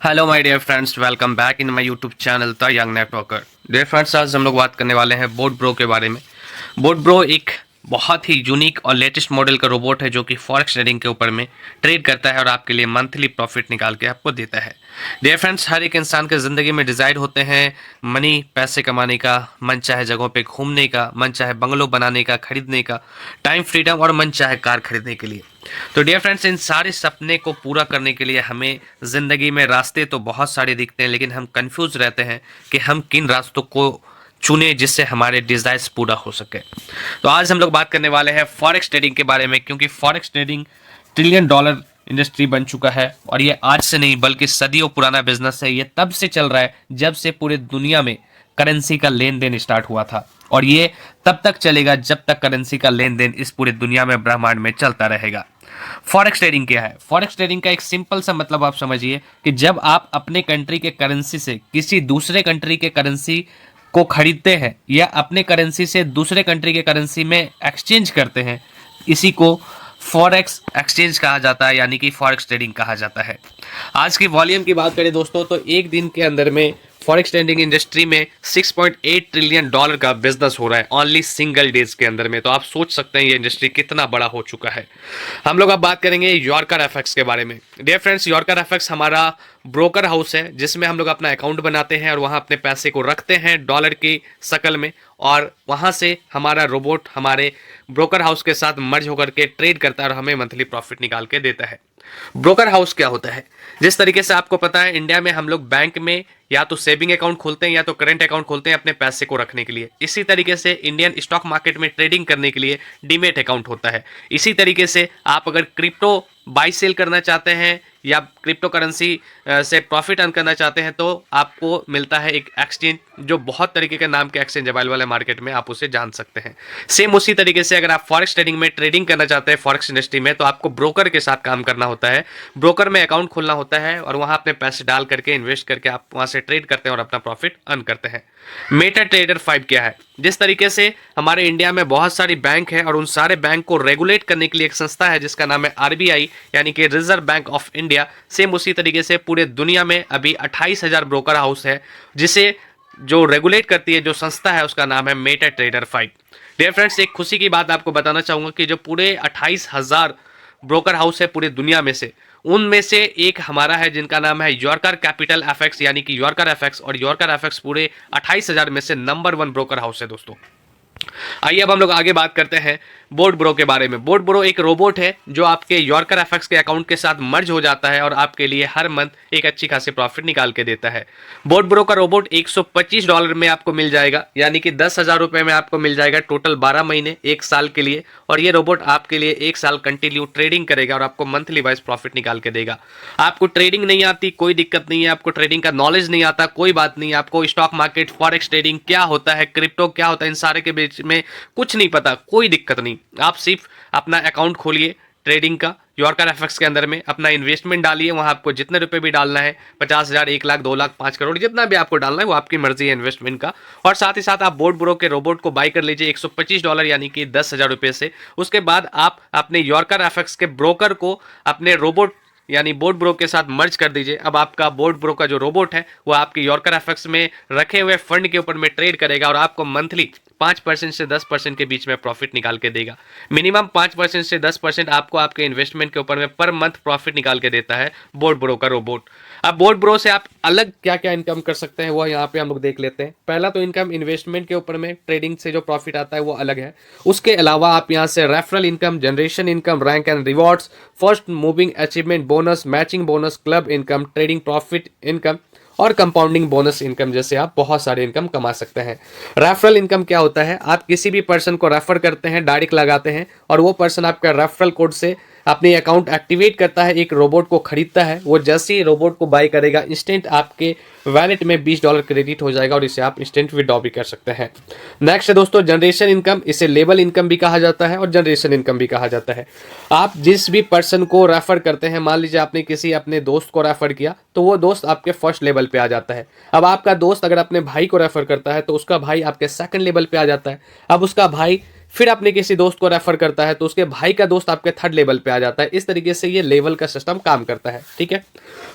Hello my dear friends, welcome back in my YouTube channel the young networker. Dear friends, आज हम लोग बात करने वाले हैं बोट ब्रो के बारे में। बोट ब्रो एक बहुत ही यूनिक और लेटेस्ट मॉडल का रोबोट है जो कि फॉरेक्स ट्रेडिंग के ऊपर में ट्रेड करता है और आपके लिए मंथली प्रॉफिट निकाल के आपको देता है। डियर फ्रेंड्स, हर एक इंसान के ज़िंदगी में डिज़ायर होते हैं मनी, पैसे कमाने का, मन चाहे जगहों पे घूमने का, मन चाहे बंगलो बनाने का, खरीदने का, टाइम फ्रीडम और मन चाहे कार खरीदने के लिए। तो डियर फ्रेंड्स, इन सारे सपने को पूरा करने के लिए हमें ज़िंदगी में रास्ते तो बहुत सारे दिखते हैं, लेकिन हम कंफ्यूज रहते हैं कि हम किन रास्तों को चुने जिससे हमारे डिज़ायर्स पूरा हो सके। तो आज हम लोग बात करने वाले हैं फॉरेक्स ट्रेडिंग के बारे में, क्योंकि forex trading trillion dollar industry बन चुका है और ये आज से नहीं बल्कि सदियों पुराना बिजनेस है। ये तब से चल रहा है जब से पूरे दुनिया में करेंसी का लेन देन स्टार्ट हुआ था और ये तब तक चलेगा जब तक करेंसी का लेन देन इस पूरे दुनिया में ब्रह्मांड में चलता रहेगा। फॉरेक्स ट्रेडिंग क्या है? फॉरेक्स ट्रेडिंग का एक सिंपल सा मतलब आप समझिए कि जब आप अपने कंट्री के करेंसी से किसी दूसरे कंट्री के करेंसी को खरीदते हैं या अपने करेंसी से दूसरे कंट्री के करेंसी में एक्सचेंज करते हैं, इसी को फॉरेक्स एक्सचेंज कहा जाता है, यानी कि फॉरेक्स ट्रेडिंग कहा जाता है। आज की वॉल्यूम की बात करें दोस्तों, तो एक दिन के अंदर में फॉरेक्स ट्रेडिंग इंडस्ट्री में 6.8 ट्रिलियन डॉलर का बिजनेस हो रहा है ओनली सिंगल डेज के अंदर में। तो आप सोच सकते हैं ये इंडस्ट्री कितना बड़ा हो चुका है। हम लोग अब बात करेंगे यॉर्कर एफएक्स के बारे में। डियर फ्रेंड्स, यॉर्कर एफएक्स हमारा ब्रोकर हाउस है जिसमें हम लोग अपना अकाउंट बनाते हैं और वहां अपने पैसे को रखते हैं डॉलर की शकल में, और वहां से हमारा रोबोट हमारे ब्रोकर हाउस के साथ मर्ज होकर के ट्रेड करता है और हमें मंथली प्रॉफिट निकाल के देता है। ब्रोकर हाउस क्या होता है? जिस तरीके से आपको पता है, इंडिया में हम लोग बैंक में या तो सेविंग अकाउंट खोलते हैं या तो करंट अकाउंट खोलते हैं अपने पैसे को रखने के लिए। इसी तरीके से इंडियन स्टॉक मार्केट में ट्रेडिंग करने के लिए डीमेट अकाउंट होता है। इसी तरीके से आप अगर क्रिप्टो बाई सेल करना चाहते हैं या क्रिप्टो करेंसी से प्रॉफिट अर्न करना चाहते हैं तो आपको मिलता है एक एक्सचेंज, जो बहुत तरीके के नाम के एक्सचेंज अवेलेबल है मार्केट में, आप उसे जान सकते हैं। सेम उसी तरीके से अगर आप फॉरेक्स ट्रेडिंग में ट्रेडिंग करना चाहते हैं फॉरेक्स इंडस्ट्री में, तो आपको ब्रोकर के साथ काम करना होता है। ब्रोकर में अकाउंट खोलना होता है और वहां अपने पैसे डाल करके इन्वेस्ट करके आप वहां से ट्रेड करते हैं और अपना प्रॉफिट अर्न करते हैं। मेटा ट्रेडर 5 क्या है? जिस तरीके से हमारे इंडिया में बहुत सारी बैंक है और उन सारे बैंक को रेगुलेट करने के लिए एक संस्था है जिसका नाम है आरबीआई, यानी कि reserve bank of India. Same उसी तरीके से पूरे दुनिया में अभी 28,000 ब्रोकर हाउस है जिसे जो रेगुलेट करती है जो संस्था है उसका नाम है मेटा ट्रेडर 5। डियर फ्रेंड्स, एक खुशी की बात आपको बताना चाहूंगा कि जो पूरे 28,000 ब्रोकर हाउस है पूरी दुनिया में से, उनमें से एक हमारा है जिनका नाम है यॉर्कर कैपिटल एफएक्स, यानी कि यॉर्कर एफएक्स। और यॉर्कर एफएक्स पूरे 28,000 में से नंबर 1 ब्रोकर हाउस है दोस्तों। आइए अब हम लोग आगे बात करते हैं बोट ब्रो के बारे में। बोट ब्रो एक रोबोट है जो आपके यॉर्कर एफएक्स के अकाउंट के साथ मर्ज हो जाता है और आपके लिए हर मंथ एक अच्छी खासी प्रॉफिट निकाल के देता है। बोट ब्रो का रोबोट $125 में आपको मिल जाएगा, यानी कि 10,000 रुपए में आपको मिल जाएगा टोटल 12 महीने 1 साल के लिए। और ये रोबोट आपके लिए 1 साल कंटिन्यू ट्रेडिंग करेगा और आपको मंथली वाइज प्रॉफिट निकाल के देगा। आपको ट्रेडिंग नहीं आती कोई दिक्कत नहीं है, आपको ट्रेडिंग का नॉलेज नहीं आता कोई बात नहीं, आपको स्टॉक मार्केट फॉरेक्स ट्रेडिंग क्या होता है, क्रिप्टो क्या होता है, इन सारे के बीच में कुछ नहीं पता, कोई दिक्कत नहीं। आप सिर्फ अपना अकाउंट खोलिए ट्रेडिंग का यॉर्कर एफएक्स के अंदर में, अपना इन्वेस्टमेंट डालिए, वहां आपको जितने रुपए भी डालना है, 50,000, 1 लाख, 2 लाख, 5 करोड़, जितना भी आपको डालना है वो आपकी मर्जी है इन्वेस्टमेंट का। और साथ ही साथ आप बोट ब्रो के रोबोट को बाई कर लीजिए $125, यानी कि 10,000 रुपए से। उसके बाद आप अपने यॉर्कर एफएक्स के ब्रोकर को अपने रोबोट यानी बोट ब्रो के साथ मर्ज कर दीजिए। अब आपका बोट ब्रो का जो रोबोट है वो आपके यॉर्कर एफएक्स में रखे हुए फंड के ऊपर में ट्रेड करेगा और आपको मंथली 5% से 10% के बीच में प्रॉफिट निकाल के देगा। मिनिमम 5% से 10% आपको आपके इन्वेस्टमेंट के ऊपर में पर मंथ प्रॉफिट निकाल के देता है बोट ब्रो का रोबोट। अब बोट ब्रो से आप अलग क्या क्या इनकम कर सकते हैं वो यहाँ पे हम लोग देख लेते हैं। पहला तो इनकम इन्वेस्टमेंट के ऊपर में ट्रेडिंग से जो प्रॉफिट आता है वो अलग है। उसके अलावा आप यहाँ से referral income, generation income, rank and rewards, first moving achievement bonus, matching bonus, club income, trading profit income और कंपाउंडिंग बोनस इनकम जैसे आप बहुत सारे इनकम कमा सकते हैं। रेफरल इनकम क्या होता है? आप किसी भी पर्सन को रेफर करते हैं, डायरेक्ट लगाते हैं और वो पर्सन आपका रेफरल कोड से अपनी अकाउंट एक्टिवेट करता है, एक रोबोट को खरीदता है। वो जैसे ही रोबोट को बाय करेगा इंस्टेंट आपके वैलेट में $20 क्रेडिट हो जाएगा और इसे आप इंस्टेंट विड्रॉ भी कर सकते हैं। नेक्स्ट है दोस्तों जनरेशन इनकम। इसे लेवल इनकम भी कहा जाता है और जनरेशन इनकम भी कहा जाता है। आप जिस भी पर्सन को रेफर करते हैं, मान लीजिए आपने किसी अपने दोस्त को रेफर किया तो वो दोस्त आपके फर्स्ट लेवल पे आ जाता है। अब आपका दोस्त अगर अपने भाई को रेफर करता है तो उसका भाई आपके सेकंड लेवल पे आ जाता है। अब उसका भाई फिर अपने किसी दोस्त को रेफर करता है तो उसके भाई का दोस्त आपके थर्ड लेवल पे आ जाता है। इस तरीके से ये लेवल का सिस्टम काम करता है, ठीक है।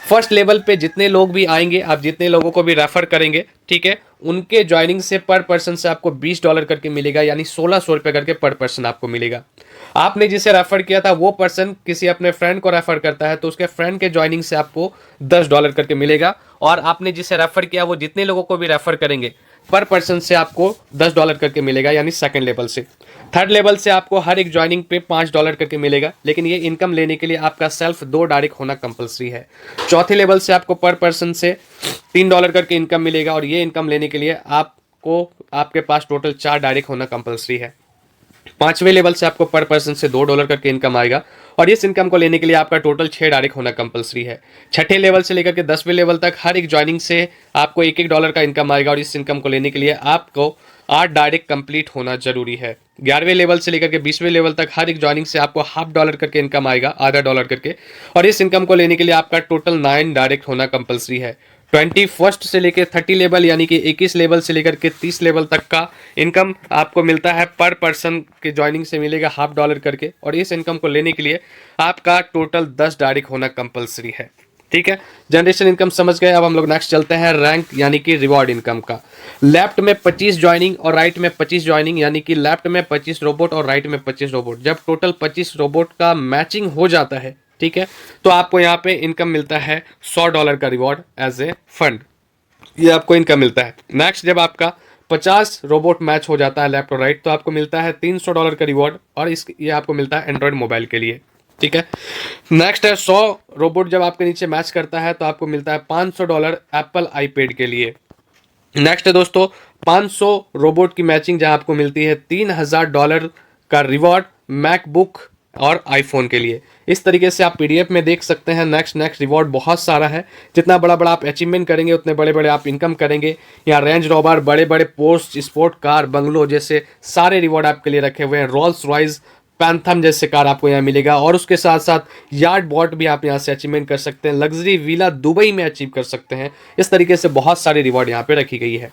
फर्स्ट लेवल पे जितने लोग भी आएंगे, आप जितने लोगों को भी रेफर करेंगे, ठीक है, उनके ज्वाइनिंग से पर पर्सन से आपको $20 करके मिलेगा, यानी 1600 रुपये करके पर पर्सन आपको मिलेगा। आपने जिसे रेफर किया था वो पर्सन किसी अपने फ्रेंड को रेफर करता है तो उसके फ्रेंड के ज्वाइनिंग से आपको $10 करके मिलेगा, और आपने जिसे रेफर किया वो जितने लोगों को भी रेफर करेंगे पर पर्सन से आपको $10 करके मिलेगा, यानी सेकंड लेवल से। थर्ड लेवल से आपको हर एक ज्वाइनिंग पे $5 करके मिलेगा, लेकिन ये इनकम लेने के लिए आपका सेल्फ 2 डायरेक्ट होना कंपलसरी है। चौथे लेवल से आपको पर पर्सन से $3 करके इनकम मिलेगा, और ये इनकम लेने के लिए आपको आपके पास टोटल 4 डायरेक्ट होना कंपलसरी है। पांचवें लेवल से आपको पर पर्सन से $2 करके इनकम आएगा, और इस इनकम को लेने के लिए आपका टोटल 6 डायरेक्ट होना कंपलसरी है। छठे लेवल से लेकर के 10वें लेवल तक हर एक ज्वाइनिंग से आपको $1-1 का इनकम आएगा, और इस इनकम को लेने के लिए आपको 8 डायरेक्ट कंप्लीट होना जरूरी है। 11वें लेवल से लेकर के 20वें लेवल तक हर एक ज्वाइनिंग से आपको $0.5 करके इनकम आएगा, आधा डॉलर करके, और इस इनकम को लेने के लिए आपका टोटल 9 डायरेक्ट होना कंपलसरी है। 21st से लेकर 30 लेवल यानी कि 21 लेवल से लेकर के 30 लेवल तक का इनकम आपको मिलता है, पर पर्सन के ज्वाइनिंग से मिलेगा $0.5 करके, और इस इनकम को लेने के लिए आपका टोटल 10 डायरेक्ट होना कंपलसरी है, ठीक है। जनरेशन इनकम समझ गए। अब हम लोग नेक्स्ट चलते हैं रैंक यानी कि रिवॉर्ड इनकम का। लेफ्ट में 25 ज्वाइनिंग और राइट में 25 ज्वाइनिंग, यानी कि लेफ्ट में 25 रोबोट और राइट में 25 रोबोट। जब टोटल 25 रोबोट का मैचिंग हो जाता है, ठीक है, तो आपको यहाँ पे इनकम मिलता है $100 का रिवॉर्ड एज ए फंड, ये आपको इनकम मिलता है। नेक्स्ट, जब आपका 50 रोबोट मैच हो जाता है लेफ्ट और राइट, तो आपको मिलता है $300 का रिवॉर्ड, और ये आपको मिलता है एंड्रॉयड मोबाइल के लिए, ठीक है। नेक्स्ट है 100 रोबोट जब आपके नीचे मैच करता है तो आपको मिलता है $500 एप्पल आईपैड के लिए। नेक्स्ट है दोस्तों 500 रोबोट की मैचिंग जहां आपको मिलती है $3000 का रिवॉर्ड मैकबुक और आईफोन के लिए। इस तरीके से आप पीडीएफ में देख सकते हैं। नेक्स्ट रिवॉर्ड बहुत सारा है। जितना बड़ा बड़ा आप अचीवमेंट करेंगे उतने बड़े बड़े आप इनकम करेंगे। यहाँ रेंज रोवर, बड़े बड़े पोस्ट, स्पोर्ट कार, बंगलो जैसे सारे रिवॉर्ड आपके लिए रखे हुए हैं। रोल्स रॉयस, पैंथम जैसे कार आपको यहाँ मिलेगा, और उसके साथ साथ यार्ड बॉट भी आप यहाँ से अचीवमेंट कर सकते हैं। लग्जरी विला दुबई में अचीव कर सकते हैं। इस तरीके से बहुत सारी रिवॉर्ड यहाँ पे रखी गई है।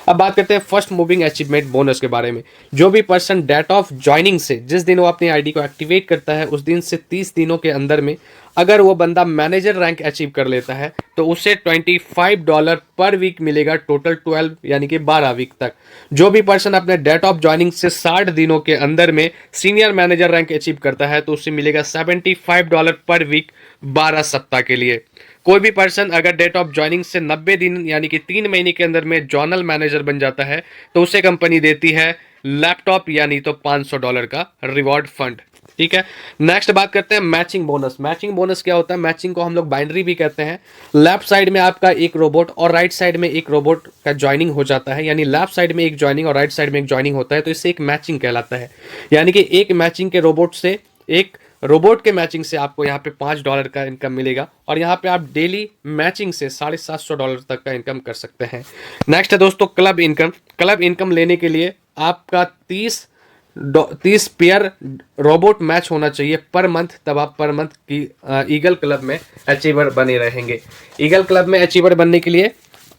अब बात करते हैं फर्स्ट मूविंग अचीवमेंट बोनस के बारे में। जो भी पर्सन डेट ऑफ ज्वाइनिंग से जिस दिन वो अपनी आईडी को एक्टिवेट करता है उस दिन से 30 दिनों के अंदर में अगर वो बंदा मैनेजर रैंक अचीव कर लेता है तो उसे $25 पर वीक मिलेगा, टोटल 12 यानी कि 12 वीक तक। जो भी पर्सन अपने डेट ऑफ ज्वाइनिंग से 60 दिनों के अंदर में सीनियर मैनेजर रैंक अचीव करता है तो उसे मिलेगा $75 पर वीक 12 सप्ताह के लिए। कोई भी पर्सन अगर डेट ऑफ ज्वाइनिंग से 90 दिन यानी कि 3 महीने के अंदर में जोनल मैनेजर बन जाता है तो उसे कंपनी देती है लैपटॉप यानी तो $500 का रिवॉर्ड फंड, ठीक है। नेक्स्ट बात करते हैं मैचिंग बोनस। मैचिंग बोनस क्या होता है? मैचिंग को हम लोग बाइनरी भी कहते हैं। लेफ्ट साइड में आपका एक रोबोट और राइट साइड में एक रोबोट का ज्वाइनिंग हो जाता है, यानी लेफ्ट साइड में एक ज्वाइनिंग और राइट साइड में एक ज्वाइनिंग होता है तो इससे एक मैचिंग कहलाता है। यानी कि एक मैचिंग के रोबोट से एक रोबोट के मैचिंग से आपको यहाँ पे $5 का इनकम मिलेगा, और यहाँ पे आप डेली मैचिंग से $750 तक का इनकम कर सकते हैं। नेक्स्ट है दोस्तों क्लब इनकम। क्लब इनकम लेने के लिए आपका 30 पेयर रोबोट मैच होना चाहिए पर मंथ, तब आप पर मंथ की ईगल क्लब में अचीवर बने रहेंगे। ईगल क्लब में अचीवर बनने के लिए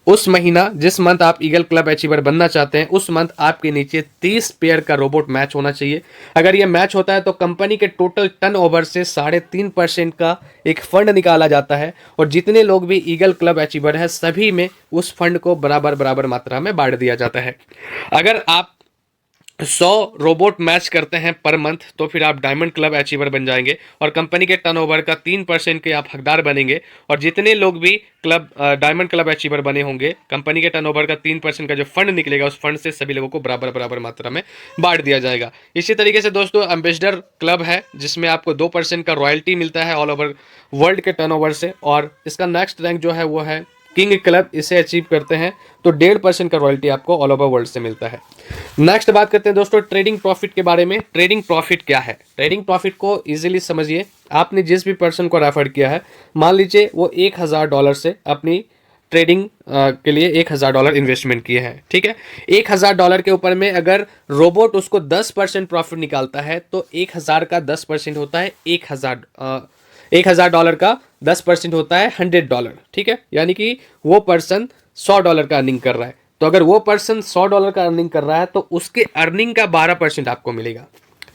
उस महीना जिस मंथ आप ईगल क्लब अचीवर बनना चाहते हैं उस मंथ आपके नीचे 30 पेयर का रोबोट मैच होना चाहिए। अगर ये मैच होता है तो कंपनी के टोटल टर्नओवर से 3.5% का एक फंड निकाला जाता है, और जितने लोग भी ईगल क्लब अचीवर है सभी में उस फंड को बराबर मात्रा में बांट दिया जाता है। अगर आप 100 रोबोट मैच करते हैं पर मंथ तो फिर आप डायमंड क्लब अचीवर बन जाएंगे और कंपनी के टर्नओवर का 3% के आप हकदार बनेंगे। और जितने लोग भी क्लब डायमंड क्लब अचीवर बने होंगे कंपनी के टर्नओवर का 3% का जो फंड निकलेगा उस फंड से सभी लोगों को बराबर मात्रा में बांट दिया जाएगा। इसी तरीके से दोस्तों एम्बेसडर क्लब है जिसमें आपको 2% का रॉयल्टी मिलता है ऑल ओवर वर्ल्ड के टर्नओवर से, और इसका नेक्स्ट रैंक जो है वो है किंग क्लब। इसे अचीव करते हैं तो 1.5% का रॉयल्टी आपको ऑल ओवर वर्ल्ड से मिलता है। नेक्स्ट बात करते हैं दोस्तों ट्रेडिंग प्रॉफिट के बारे में। ट्रेडिंग प्रॉफिट क्या है? ट्रेडिंग प्रॉफिट को इजीली समझिए। आपने जिस भी पर्सन को रेफर किया है, मान लीजिए वो $1000 से अपनी ट्रेडिंग के लिए $1000 इन्वेस्टमेंट किए हैं, ठीक है। $1000 के ऊपर में अगर रोबोट उसको 10% प्रॉफिट निकालता है तो 1000 का 10% होता है $1000 का 10% होता है $100, ठीक है। यानी कि वो पर्सन $100 का अर्निंग कर रहा है। तो अगर वो पर्सन $100 का अर्निंग कर रहा है तो उसके अर्निंग का 12% आपको मिलेगा।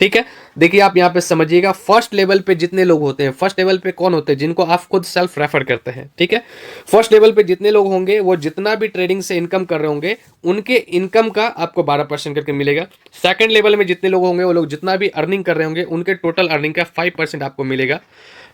ठीक है, देखिए आप यहाँ पे समझिएगा, फर्स्ट लेवल पे जितने लोग होते हैं, फर्स्ट लेवल पे कौन होते हैं, जिनको आप खुद सेल्फ रेफर करते हैं। ठीक है, फर्स्ट लेवल पे जितने लोग होंगे वो जितना भी ट्रेडिंग से इनकम कर रहे होंगे उनके इनकम का आपको 12% करके मिलेगा। सेकंड लेवल में जितने लोग होंगे वो लोग जितना भी अर्निंग कर रहे होंगे उनके टोटल अर्निंग का 5% आपको मिलेगा।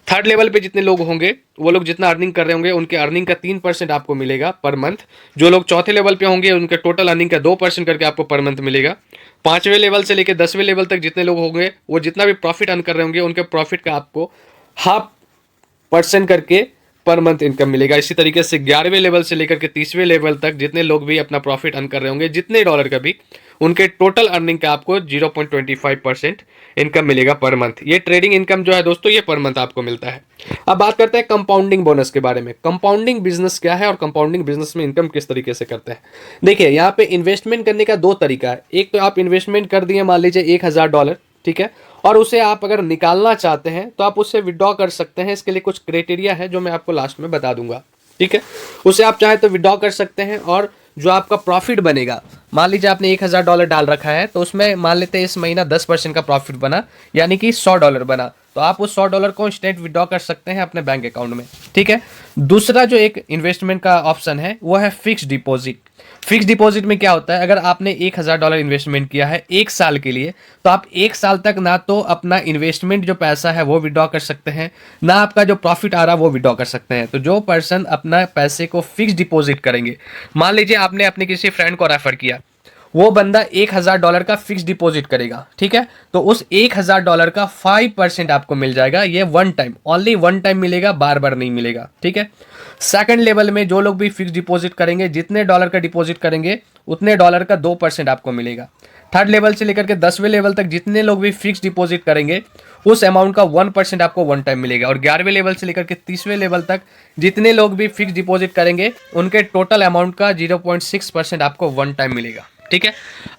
थर्ड लेवल पे जितने लोग होंगे वो लोग जितना अर्निंग कर रहे होंगे उनके अर्निंग का 3% आपको मिलेगा पर मंथ। जो लोग चौथे लेवल पे होंगे उनके टोटल अर्निंग का 2% करके आपको पर मंथ मिलेगा। पांचवें लेवल से लेकर 10वें लेवल तक जितने लोग होंगे वो जितना भी प्रॉफिट अर्न कर रहे होंगे उनके प्रॉफिट का आपको 0.5% करके पर मंथ इनकम मिलेगा। इसी तरीके से 11वें लेवल से लेकर के 30वें लेवल तक जितने लोग भी अपना प्रॉफिट अर्न कर रहे होंगे जितने डॉलर का भी, उनके टोटल अर्निंग का आपको 0.25% इनकम मिलेगा पर मंथ। ये ट्रेडिंग इनकम जो है दोस्तों ये पर मंथ आपको मिलता है। अब बात करते हैं कंपाउंडिंग बोनस के बारे में। कंपाउंडिंग बिजनेस क्या है और कंपाउंडिंग बिजनेस में इनकम किस तरीके से करते हैं। देखिए यहाँ पे इन्वेस्टमेंट करने का दो तरीका है। एक तो आप इन्वेस्टमेंट कर दिए मान लीजिए $1000, ठीक है, और उसे आप अगर निकालना चाहते हैं तो आप उससे विड्रॉ कर सकते हैं। इसके लिए कुछ क्राइटेरिया है जो मैं आपको लास्ट में बता दूंगा। ठीक है, उसे आप चाहे तो विड्रॉ कर सकते हैं और जो आपका प्रॉफिट बनेगा, मान लीजिए आपने $1000 डाल रखा है तो उसमें मान लेते हैं इस महीना 10% का प्रॉफिट बना, यानी कि $100 बना, तो आप उस $100 को इंस्टेंट विड्रॉ कर सकते हैं अपने बैंक अकाउंट में। ठीक है, दूसरा जो एक इन्वेस्टमेंट का ऑप्शन है वो है फिक्स डिपॉजिट। फिक्स डिपॉजिट में क्या होता है, अगर आपने $1000 इन्वेस्टमेंट किया है 1 साल के लिए तो आप 1 साल तक ना तो अपना इन्वेस्टमेंट जो पैसा है वो विड्रॉ कर सकते हैं, ना आपका जो प्रॉफिट आ रहा है वो विड्रॉ कर सकते हैं। तो जो पर्सन अपना पैसे को फिक्स डिपॉजिट करेंगे, मान लीजिए आपने अपने किसी फ्रेंड को रेफर किया, वो बंदा $1000 का फिक्स डिपॉजिट करेगा, ठीक है, तो उस $1000 का 5% आपको मिल जाएगा। ये one time, only one time मिलेगा, बार बार नहीं मिलेगा। ठीक है, सेकंड लेवल में जो लोग भी फिक्स डिपॉजिट करेंगे, जितने डॉलर का डिपॉजिट करेंगे उतने डॉलर का 2% आपको मिलेगा। थर्ड लेवल से लेकर के 10वें लेवल तक जितने लोग भी फिक्स डिपॉजिट करेंगे उस अमाउंट का 1% आपको वन टाइम मिलेगा। और 11वें लेवल से लेकर के 30वें लेवल तक जितने लोग भी फिक्स डिपॉजिट करेंगे उनके टोटल अमाउंट का 0.6% आपको वन टाइम मिलेगा। ठीक है,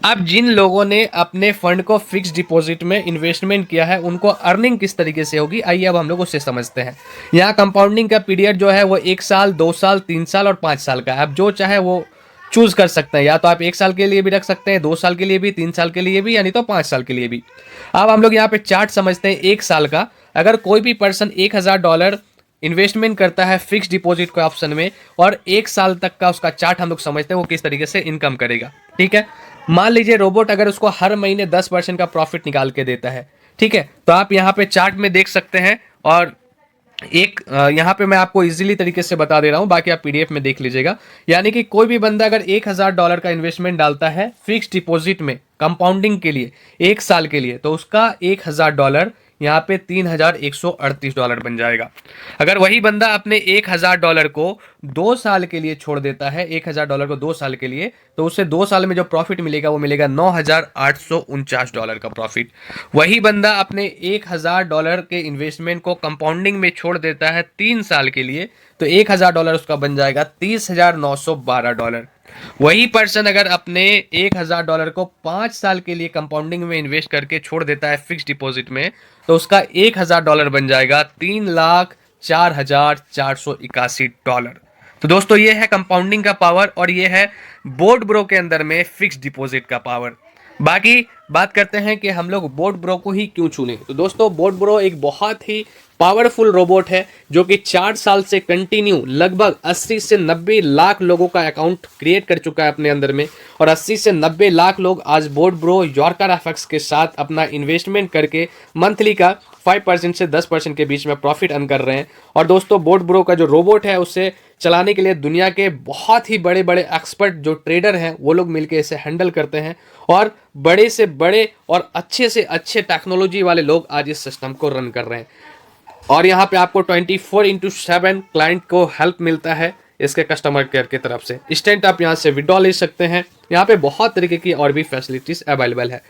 अब जिन लोगों ने अपने फंड को फिक्स डिपॉजिट में इन्वेस्टमेंट किया है उनको अर्निंग किस तरीके से होगी, आइए अब हम लोग उससे समझते हैं। यहाँ कंपाउंडिंग का पीरियड जो है वो 1 साल, 2 साल, 3 साल और 5 साल का है। आप जो चाहे वो चूज कर सकते हैं, या तो आप 1 साल के लिए भी रख सकते हैं, 2 साल के लिए भी, 3 साल के लिए भी, यानी तो 5 साल के लिए भी। अब हम लोग यहाँ पे चार्ट समझते हैं 1 साल का। अगर कोई भी पर्सन $1000 इन्वेस्टमेंट करता है फिक्स डिपॉजिट के ऑप्शन में और 1 साल तक का उसका चार्ट हम लोग समझते हैं वो किस तरीके से इनकम करेगा। ठीक है, मान लीजिए रोबोट अगर उसको हर महीने 10% का प्रॉफिट निकाल के देता है, ठीक है, तो आप यहाँ पे चार्ट में देख सकते हैं। और एक यहाँ पे मैं आपको इजीली तरीके से बता दे रहा हूँ, बाकी आप पीडीएफ में देख लीजिएगा। यानी कि कोई भी बंदा अगर $1000 का इन्वेस्टमेंट डालता है फिक्स डिपॉजिट में कंपाउंडिंग के लिए 1 साल के लिए, तो उसका $1000 यहाँ पे $3138 बन जाएगा। अगर वही बंदा अपने $1000 को 2 साल के लिए छोड़ देता है, $1000 को 2 साल के लिए, तो उसे 2 साल में जो प्रॉफिट मिलेगा वो मिलेगा $9849 का प्रॉफिट। वही बंदा अपने $1000 के इन्वेस्टमेंट को कंपाउंडिंग में छोड़ देता है 3 साल के लिए, तो $1000 उसका बन जाएगा $30,912। वही पर्सन अगर अपने $1000 को 5 साल के लिए कंपाउंडिंग में इन्वेस्ट करके छोड़ देता है फिक्स डिपॉजिट में, तो उसका $1000 बन जाएगा $3,04,481। तो दोस्तों ये है कंपाउंडिंग का पावर और ये है बोर्ड ब्रो के अंदर में फिक्स डिपॉजिट का पावर। बाकी बात करते हैं कि हम लोग बोर्ड ब्रो को ही क्यों चुने। तो दोस्तों बोर्ड ब्रो एक बहुत ही पावरफुल रोबोट है जो कि 4 साल से कंटिन्यू लगभग 80 से 90 लाख लोगों का अकाउंट क्रिएट कर चुका है अपने अंदर में, और 80 से 90 लाख लोग आज बोर्ड ब्रो यॉर्कर एफएक्स के साथ अपना इन्वेस्टमेंट करके मंथली का 5% से 10% के बीच में प्रॉफिट अर्न कर रहे हैं। और दोस्तों बोर्ड ब्रो का जो रोबोट है उसे चलाने के लिए दुनिया के बहुत ही बड़े बड़े एक्सपर्ट जो ट्रेडर हैं वो लोग मिलकर इसे हैंडल करते हैं, और बड़े से बड़े और अच्छे से अच्छे टेक्नोलॉजी वाले लोग आज इस सिस्टम को रन कर रहे हैं। और यहाँ पे आपको 24/7 क्लाइंट को हेल्प मिलता है इसके कस्टमर केयर की तरफ से। इंस्टेंट आप यहाँ से विड्रॉ ले सकते हैं। यहाँ पे बहुत तरीके की और भी फैसिलिटीज अवेलेबल है।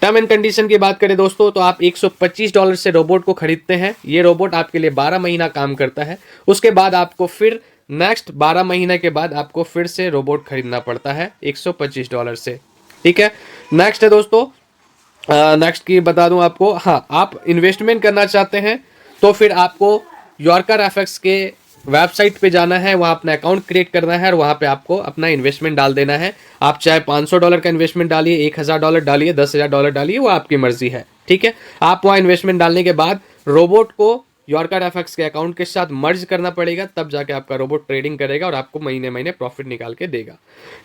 टर्म एंड कंडीशन की बात करें दोस्तों तो आप $125 से रोबोट को खरीदते हैं। ये रोबोट आपके लिए 12 महीना काम करता है। उसके बाद आपको फिर नेक्स्ट 12 महीने के बाद आपको फिर से रोबोट खरीदना पड़ता है $125 से। ठीक है, नेक्स्ट है दोस्तों, नेक्स्ट की बता दूं आपको, हाँ, आप इन्वेस्टमेंट करना चाहते हैं तो फिर आपको यॉर्कर एफएक्स के वेबसाइट पे जाना है, वहाँ अपना अकाउंट क्रिएट करना है और वहाँ पे आपको अपना इन्वेस्टमेंट डाल देना है। आप चाहे $500 का इन्वेस्टमेंट डालिए, $1000 डालिए, $10,000 डालिए, वो आपकी मर्जी है, ठीक है। आप वहाँ इन्वेस्टमेंट डालने के बाद रोबोट को यॉर्कर एफएक्स के अकाउंट के साथ मर्ज करना पड़ेगा, तब जाके आपका रोबोट ट्रेडिंग करेगा और आपको महीने महीने प्रॉफिट निकाल के देगा।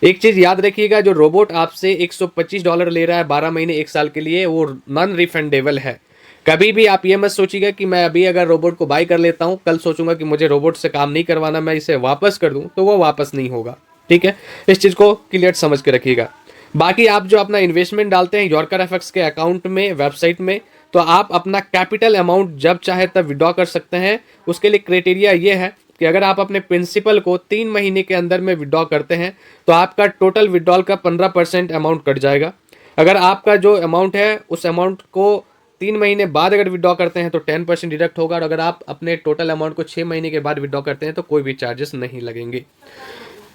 एक चीज़ याद रखिएगा, जो रोबोट आपसे $125 ले रहा है 12 महीने 1 साल के लिए, वो नॉन रिफंडेबल है। कभी भी आप ये मत सोचिएगा कि मैं अभी अगर रोबोट को बाय कर लेता हूँ, कल सोचूंगा कि मुझे रोबोट से काम नहीं करवाना, मैं इसे वापस कर दूं, तो वो वापस नहीं होगा, ठीक है। इस चीज़ को क्लियर समझ के रखिएगा। बाकी आप जो अपना इन्वेस्टमेंट डालते हैं यॉर्कर एफएक्स के अकाउंट में, वेबसाइट में, तो आप अपना कैपिटल अमाउंट जब चाहे तब विड्रॉ कर सकते हैं। उसके लिए क्राइटेरिया ये है कि अगर आप अपने प्रिंसिपल को 3 महीने के अंदर में विड्रॉ करते हैं तो आपका टोटल विड्रॉल का 15% अमाउंट कट जाएगा। अगर आपका जो अमाउंट है उस अमाउंट को 3 महीने बाद अगर विड्रॉ करते हैं तो 10% डिडक्ट होगा, और अगर आप अपने टोटल अमाउंट को 6 महीने के बाद विड्रॉ करते हैं तो कोई भी चार्जेस नहीं लगेंगे।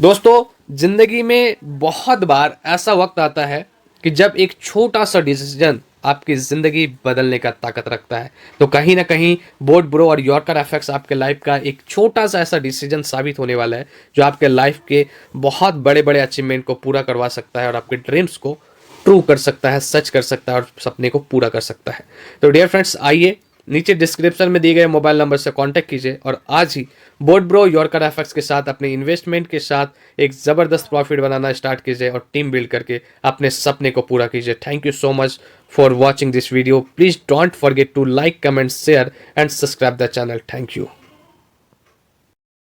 दोस्तों, जिंदगी में बहुत बार ऐसा वक्त आता है कि जब एक छोटा सा डिसीजन आपकी ज़िंदगी बदलने का ताकत रखता है, तो कहीं ना कहीं बोट ब्रो और यॉर्कर एफएक्स आपके लाइफ का एक छोटा सा ऐसा डिसीजन साबित होने वाला है जो आपके लाइफ के बहुत बड़े बड़े अचीवमेंट को पूरा करवा सकता है और आपके ड्रीम्स को ट्रू कर सकता है, सच कर सकता है और सपने को पूरा कर सकता है। तो डियर फ्रेंड्स, आइए नीचे डिस्क्रिप्शन में दिए गए मोबाइल नंबर से कांटेक्ट कीजिए और आज ही बोट ब्रो यॉर्कर एफएक्स के साथ अपने इन्वेस्टमेंट के साथ एक ज़बरदस्त प्रॉफिट बनाना स्टार्ट कीजिए और टीम बिल्ड करके अपने सपने को पूरा कीजिए। Thank you so much for watching this video. Please don't forget to like, comment, share and subscribe the channel. Thank you.